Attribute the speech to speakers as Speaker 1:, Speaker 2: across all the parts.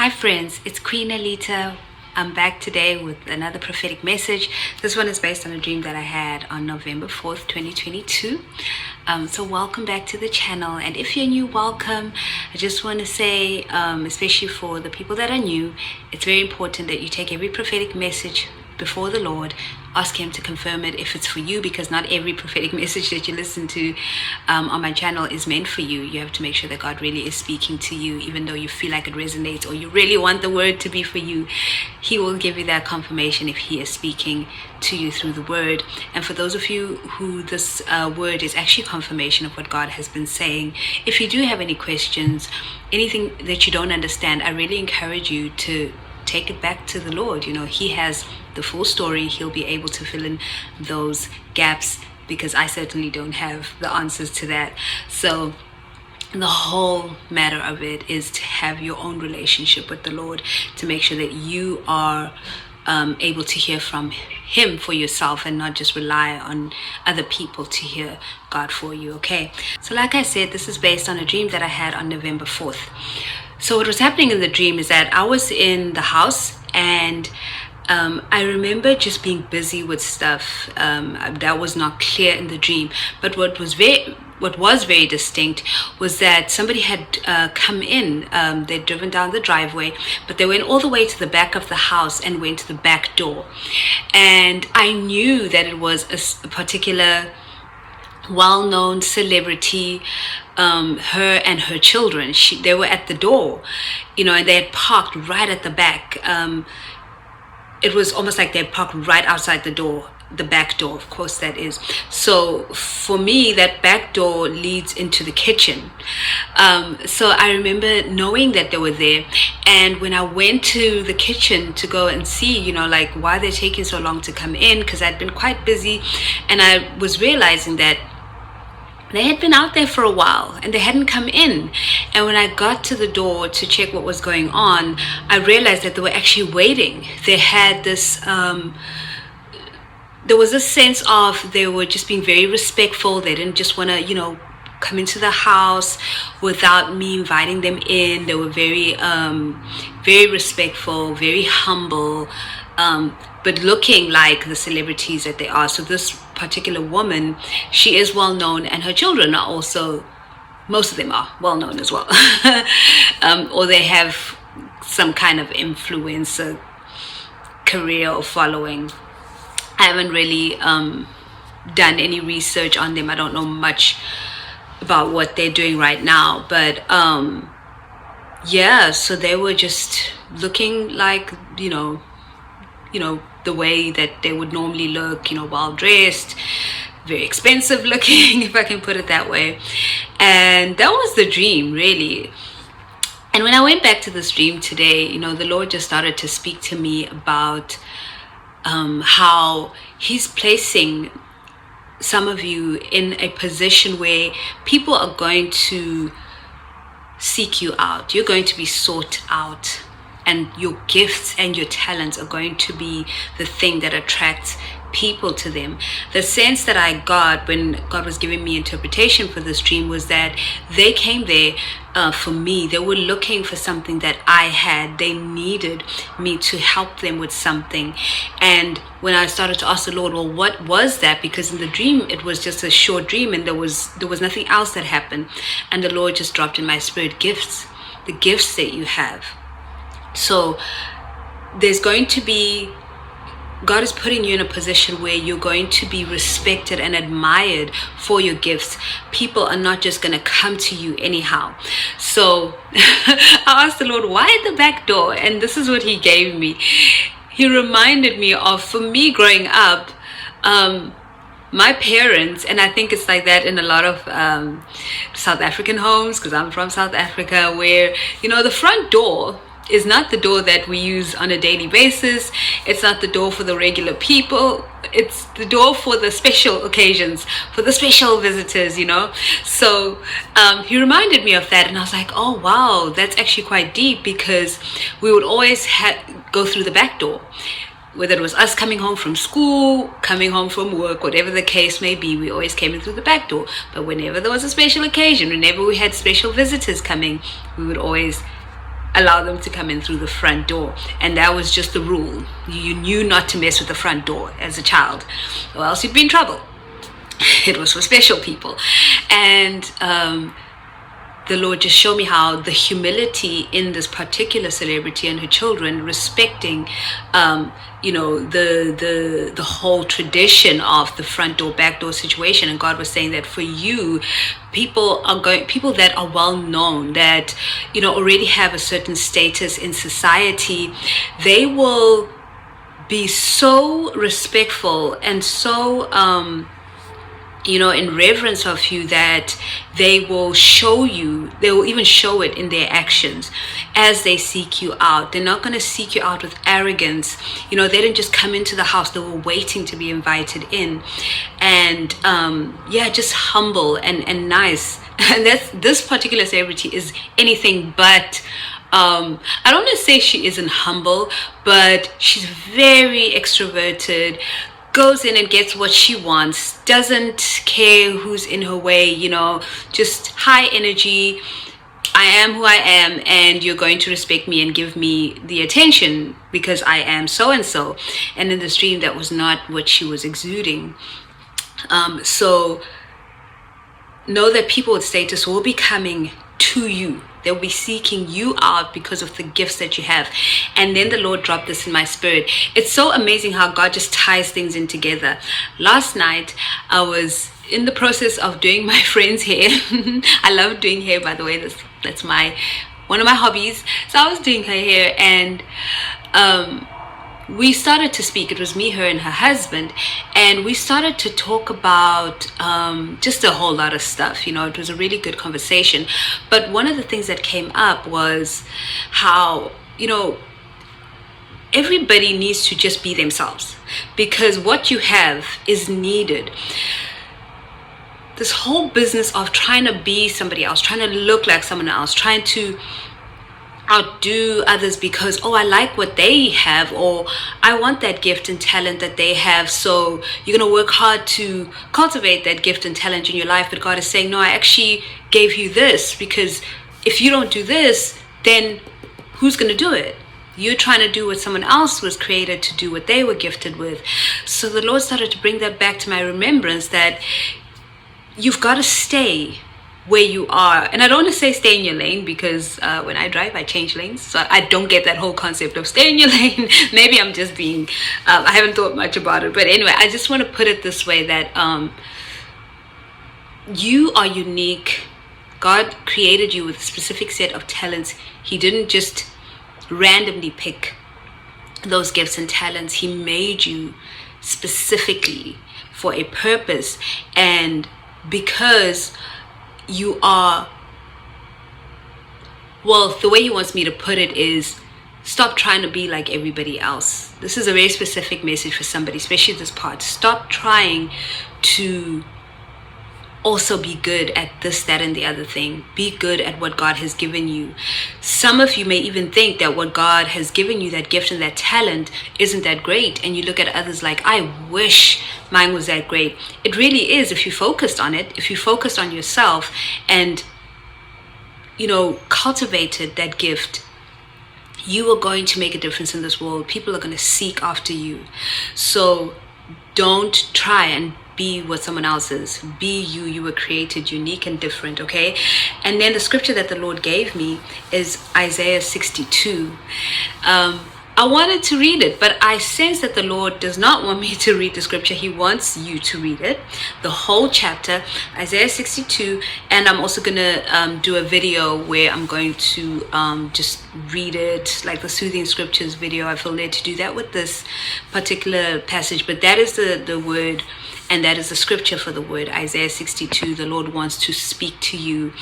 Speaker 1: Hi friends, it's Queen Alita. I'm back today with another prophetic message. This one is based on a dream that I had on November 4th, 2022. So welcome back to the channel, and if you're new, welcome. I just want to say, especially for the people that are new, it's very important that you take every prophetic message before the Lord. Ask him to confirm it if it's for you, because not every prophetic message that you listen to on my channel is meant for you. You have to make sure that God really is speaking to you, even though you feel like it resonates or you really want the word to be for you. He will give you that confirmation if he is speaking to you through the word. And for those of you who this word is actually confirmation of what God has been saying, if you do have any questions, anything that you don't understand, I really encourage you to take it back to the Lord. You know, he has the full story. He'll be able to fill in those gaps, because I certainly don't have the answers to that. So the whole matter of it is to have your own relationship with the Lord, to make sure that you are able to hear from him for yourself and not just rely on other people to hear God for you. Okay, so like I said, this is based on a dream that I had on November 4th. So what was happening in the dream is that I was in the house, and I remember just being busy with stuff that was not clear in the dream. But what was very distinct was that somebody had come in. They'd driven down the driveway, but they went all the way to the back of the house and went to the back door. And I knew that it was a particular well-known celebrity, her and her children. They were at the door, you know, and they had parked right at the back. It was almost like they had parked right outside the door, the back door, of course that is. So for me, that back door leads into the kitchen. So I remember knowing that they were there, and when I went to the kitchen to go and see, you know, like why they're taking so long to come in, because I'd been quite busy, and I was realizing that they had been out there for a while and they hadn't come in. And when I got to the door to check what was going on, I realized that they were actually waiting. They had this there was a sense of they were just being very respectful. They didn't just want to, you know, come into the house without me inviting them in. They were very very respectful, very humble, but looking like the celebrities that they are. So this particular woman, she is well known, and her children are also, most of them are well known as well. Or they have some kind of influencer career or following. I haven't really done any research on them. I don't know much about what they're doing right now, but yeah, so they were just looking like, you know, the way that they would normally look, you know, well dressed, very expensive looking, if I can put it that way. And that was the dream, really. And when I went back to this dream today, you know, the Lord just started to speak to me about how he's placing some of you in a position where people are going to seek you out. You're going to be sought out, and your gifts and your talents are going to be the thing that attracts people to them. The sense that I got when God was giving me interpretation for this dream was that they came there for me. They were looking for something that I had. They needed me to help them with something. And when I started to ask the Lord, well, what was that? Because in the dream, it was just a short dream, and there was nothing else that happened. And the Lord just dropped in my spirit, gifts, the gifts that you have. So there's going to be, God is putting you in a position where you're going to be respected and admired for your gifts. People are not just going to come to you anyhow. So I asked the Lord, why at the back door? And this is what he gave me. He reminded me of, for me growing up, my parents, and I think it's like that in a lot of South African homes, because I'm from South Africa, where, you know, the front door is not the door that we use on a daily basis. It's not the door for the regular people. It's the door for the special occasions, for the special visitors, you know. So he reminded me of that, and I was like, oh wow, that's actually quite deep, because we would always go through the back door. Whether it was us coming home from school, coming home from work, whatever the case may be, we always came in through the back door. But whenever there was a special occasion, whenever we had special visitors coming, we would always allow them to come in through the front door. And that was just the rule. You knew not to mess with the front door as a child, or else you'd be in trouble. It was for special people. And the Lord just showed me how the humility in this particular celebrity and her children, respecting the whole tradition of the front door back door situation. And God was saying that for you, people that are well known, that already have a certain status in society, they will be so respectful and so in reverence of you, that they will even show it in their actions as they seek you out. They're not going to seek you out with arrogance. They didn't just come into the house, they were waiting to be invited in. And just humble and nice. And this particular celebrity is anything but I don't want to say she isn't humble, but she's very extroverted, goes in and gets what she wants, doesn't care who's in her way, just high energy. I am who I am, and you're going to respect me and give me the attention because I am so and so. And in this dream, that was not what she was exuding. So know that people with status will be coming to you. They'll be seeking you out because of the gifts that you have. And then the Lord dropped this in my spirit. It's so amazing how God just ties things in together. Last night, I was in the process of doing my friend's hair. I love doing hair, by the way. That's one of my hobbies. So I was doing her hair, and we started to speak. It was me, her, and her husband, and we started to talk about just a whole lot of stuff. It was a really good conversation. But one of the things that came up was how everybody needs to just be themselves, because what you have is needed. This whole business of trying to be somebody else, trying to look like someone else, trying to outdo others because I like what they have, or I want that gift and talent that they have, so you're going to work hard to cultivate that gift and talent in your life. But God is saying, no, I actually gave you this, because if you don't do this, then who's going to do it? You're trying to do what someone else was created to do, what they were gifted with. So the Lord started to bring that back to my remembrance, that you've got to stay where you are. And I don't want to say stay in your lane, because when I drive, I change lanes. So I don't get that whole concept of stay in your lane. Maybe I'm just being, I haven't thought much about it. But anyway, I just want to put it this way, that you are unique. God created you with a specific set of talents. He didn't just randomly pick those gifts and talents. He made you specifically for a purpose. And because you are, the way he wants me to put it is, stop trying to be like everybody else. This is a very specific message for somebody, especially this part. Stop trying to also be good at this, that, and the other thing. Be good at what God has given you. Some of you may even think that what God has given you, that gift and that talent, isn't that great. And you look at others like, I wish mine was that great. It really is, if you focused on it, if you focused on yourself and, cultivated that gift, you are going to make a difference in this world. People are going to seek after you. So don't try and be what someone else is. Be you. You were created unique and different, okay? And then the scripture that the Lord gave me is Isaiah 62. I wanted to read it, but I sense that the Lord does not want me to read the scripture. He wants you to read it, the whole chapter, Isaiah 62. And I'm also going to do a video where I'm going to just read it, like the Soothing Scriptures video. I feel led to do that with this particular passage. But that is the word, and that is the scripture for the word, Isaiah 62. The Lord wants to speak to you.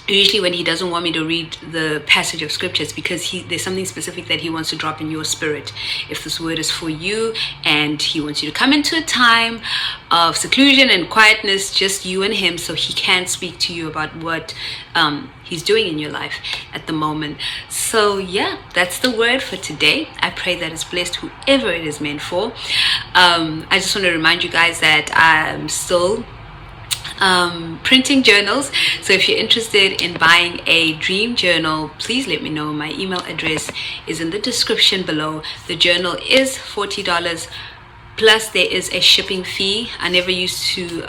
Speaker 1: Usually when he doesn't want me to read the passage of scripture, it's because there's something specific that he wants to drop in your spirit. If this word is for you and he wants you to come into a time of seclusion and quietness, just you and him, so he can speak to you about what he's doing in your life at the moment. So yeah, that's the word for today. I pray that it's blessed whoever it is meant for. I just want to remind you guys that I'm still printing journals. So if you're interested in buying a dream journal, please let me know. My email address is in the description below. The journal is $40 plus there is a shipping fee. I never used to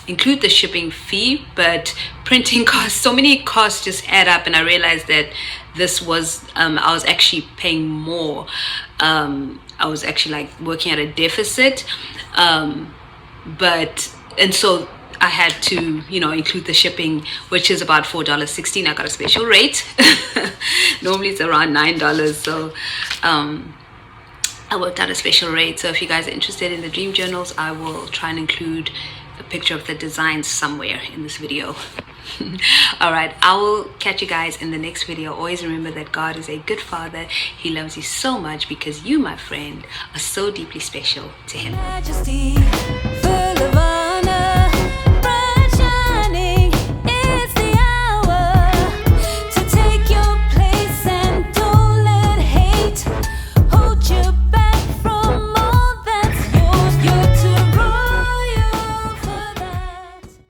Speaker 1: include the shipping fee, but printing costs, so many costs just add up, and I realized that this was I was actually paying more. I was actually like working at a deficit, and so I had to, you know, include the shipping, which is about $4.16. I got a special rate. Normally it's around $9, so I worked out a special rate. So if you guys are interested in the dream journals, I will try and include a picture of the design somewhere in this video. All right, I will catch you guys in the next video. Always remember that God is a good father. He loves you so much because you, my friend, are so deeply special to him. Majesty, full of